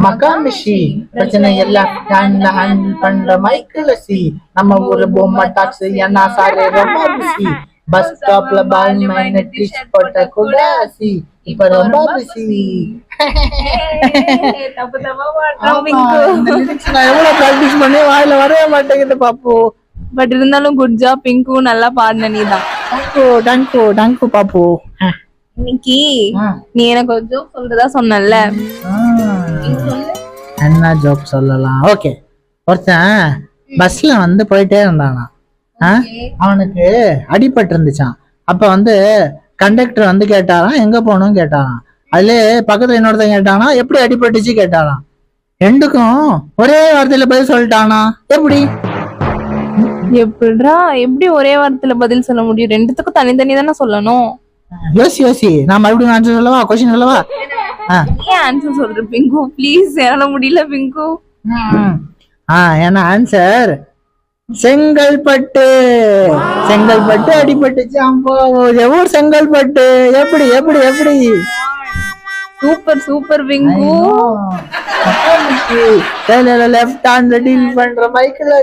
மகாமிஷி பிரச்சனை எல்லாம் ஹேண்டில் பண்ற மைக்கேலசி நம்ம ஊரு பொம்மை டாக்ஸ் என்ன சாரு ரொம்ப பிஸி பஸ் ஸ்டாப்ல பால் மைன ட்ரிஷ் போட்ட கூடாசி இப்ப ரொம்ப பிஸி தப்பு தப்பா பாடுறோம் பிங்கு. நான் எவ்வளவு பிராக்டிஸ் பண்ணி வாயில வரவே மாட்டேங்குது பாப்பு. பட் இருந்தாலும் குட் ஜாப் பிங்கு, நல்லா பாடின நீதான். டங்கு பாப்பு. இன்னைக்கு நீ எனக்கு ஒரு ஜோக் சொல்றதா சொன்னல, என்ன ஜோக் சொல்லலாம்? ஓகே, ஒருத்தன் பஸ்ல வந்து போயிட்டே இருந்தானா, அவனுக்கு அடிபட்டு இருந்துச்சான். அப்ப வந்து கண்டக்டர் வந்து கேட்டாராம் எங்க போகணும்னு கேட்டாராம். அதுல பக்கத்துல இன்னொருத்தன் கேட்டானா எப்படி அடிபட்டுச்சு கேட்டாராம். ரெண்டுக்கும் ஒரே வார்த்தையில பதில் சொல்லிட்டானா. எப்படி எப்படிடா எப்படி ஒரே வார்த்தையில பதில் சொல்ல முடியும்? ரெண்டுத்துக்கும் தனித்தனி தானே சொல்லணும். யோசி நான் மறுபடியும் ஆன்சர் சொல்லவா? கொஸ்டின் சொல்லவா? ஏன் ஆன்சர் சொல்ற பிங்கு? ப்ளீஸ், என்னால முடியல பிங்கு. ஏன்னா ஆன்சர் செங்கல்பட்டு. செங்கல்பட்டு அடிபட்டுச்சு. ஊர் செங்கல்பட்டு. எப்படி எப்படி எப்படி? சூப்பர் சூப்பர் பிங்கு. லெஃப்ட் ஹேண்ட்ல டீல் பண்ற மைக்கேல்.